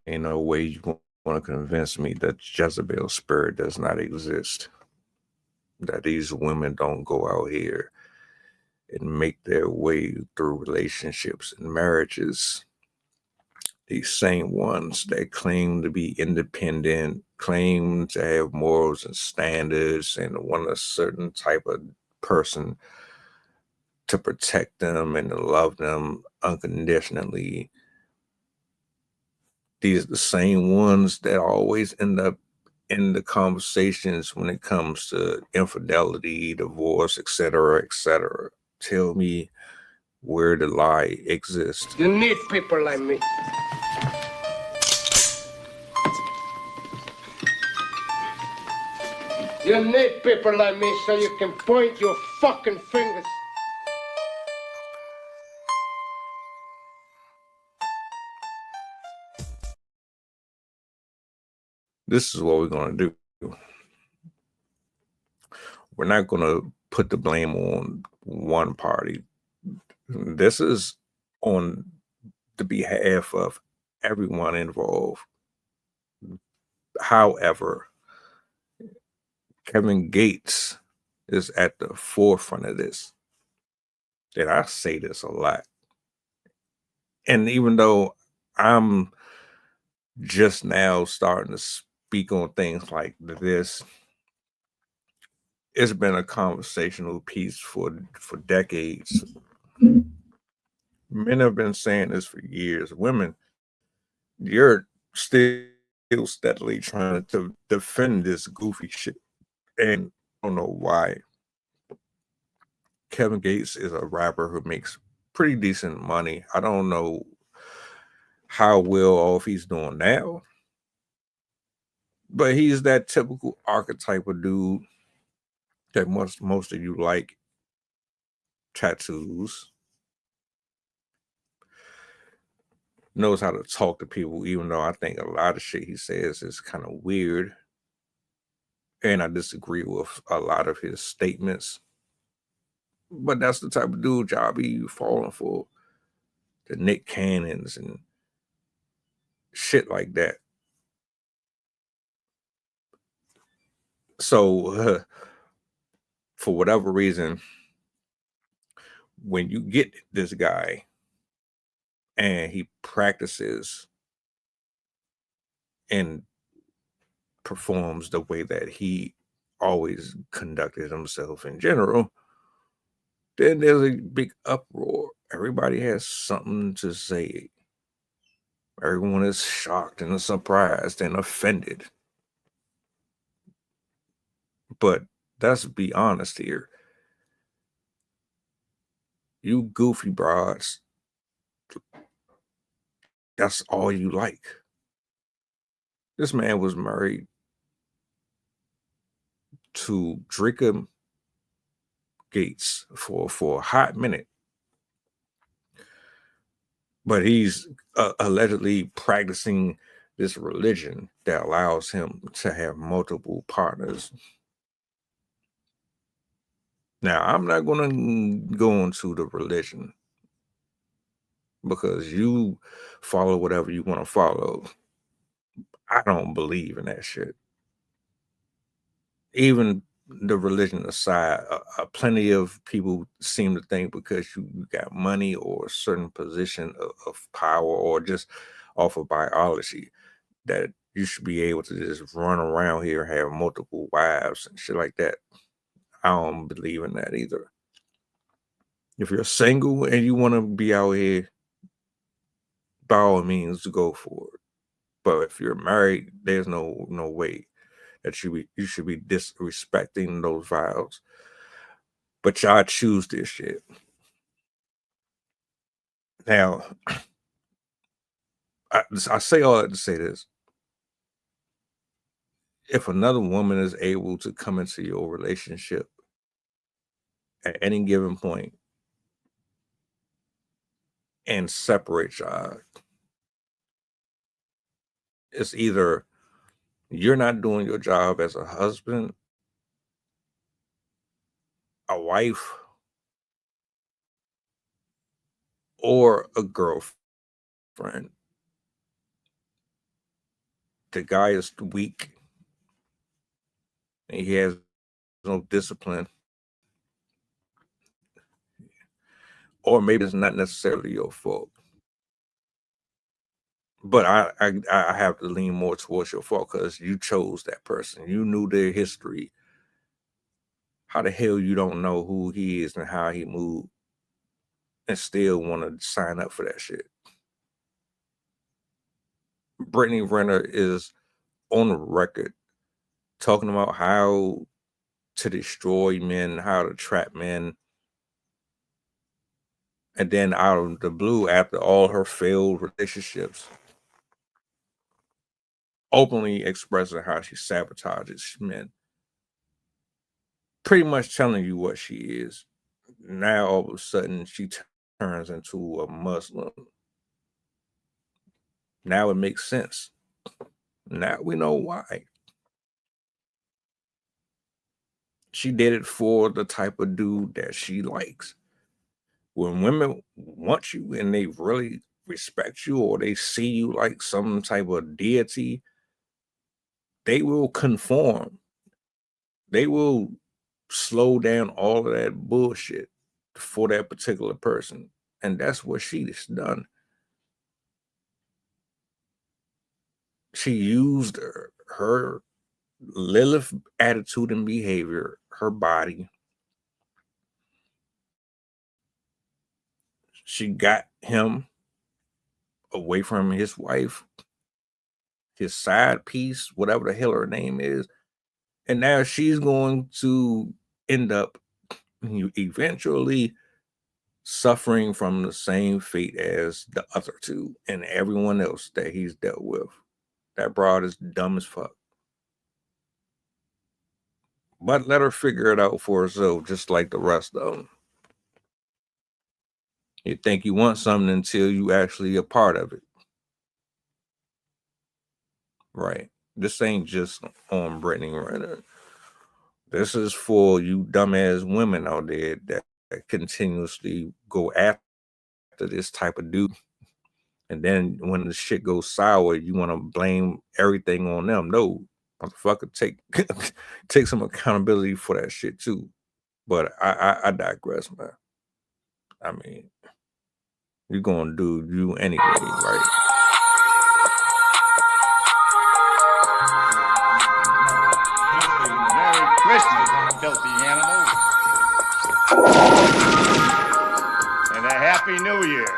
Ain't no way you want to convince me that Jezebel spirit does not exist. That these women don't go out here and make their way through relationships and marriages. These same ones that claim to be independent, claim to have morals and standards, and want a certain type of person to protect them and to love them unconditionally. These are the same ones that always end up in the conversations when it comes to infidelity, divorce, etc., etc. Tell me where the lie exists. You need people like me. You need people like me so you can point your fucking fingers. This is what we're going to do. We're not going to put the blame on one party. This is on the behalf of everyone involved. However, Kevin Gates is at the forefront of this. And I say this a lot. And even though I'm just now starting to speak on things like this, it's been a conversational piece for decades. Men have been saying this for years. Women, you're still steadily trying to defend this goofy shit. And I don't know why. Kevin Gates is a rapper who makes pretty decent money. I don't know how well off he's doing now, but he's that typical archetype of dude that most of you like. Tattoos, knows how to talk to people, even though I think a lot of shit he says is kind of weird. And I disagree with a lot of his statements. But that's the type of dude y'all be falling for. The Nick Cannons and shit like that. So, for whatever reason, when you get this guy and he practices and performs the way that he always conducted himself in general, then there's a big uproar. Everybody has something to say. Everyone is shocked and surprised and offended. But let's be honest here. You goofy broads, that's all you like. This man was married to Drika Gates for a hot minute. But he's allegedly practicing this religion that allows him to have multiple partners. Now, I'm not going to go into the religion because you follow whatever you want to follow. I don't believe in that shit. Even the religion aside, plenty of people seem to think because you got money or a certain position of power or just off of biology that you should be able to just run around here and have multiple wives and shit like that. I don't believe in that either. If you're single and you want to be out here, by all means, go for it. But if you're married, there's no way that you should be disrespecting those vows. But y'all choose this shit. Now, I say all that to say this. If another woman is able to come into your relationship at any given point and separate y'all, it's either you're not doing your job as a husband, a wife, or a girlfriend. the guy is weak and he has no discipline, or maybe it's not necessarily your fault. But I have to lean more towards your fault because you chose that person. You knew their history. How the hell you don't know who he is and how he moved and still want to sign up for that shit? Brittany Renner is on the record talking about how to destroy men, how to trap men. And then out of the blue, after all her failed relationships, openly expressing how she sabotages men. Pretty much telling you what she is. Now all of a sudden she turns into a Muslim. Now it makes sense. Now we know why. She did it for the type of dude that she likes. When women want you and they really respect you, or they see you like some type of deity, they will conform. They will slow down all of that bullshit for that particular person. And that's what she's done. She used her Lilith attitude and behavior, her body. She got him away from his wife, his side piece, whatever the hell her name is. And now she's going to end up eventually suffering from the same fate as the other two and everyone else that he's dealt with. That broad is dumb as fuck. But let her figure it out for herself, just like the rest of them. You think you want something until you actually a part of it. Right. This ain't just on Brittany Renner. This is for you dumbass women out there that continuously go after this type of dude. And then when the shit goes sour, you want to blame everything on them. No, motherfucker, take some accountability for that shit too. But I digress, man. I mean, you're gonna do you anyway, right? Merry Christmas, filthy animals. And a Happy New Year.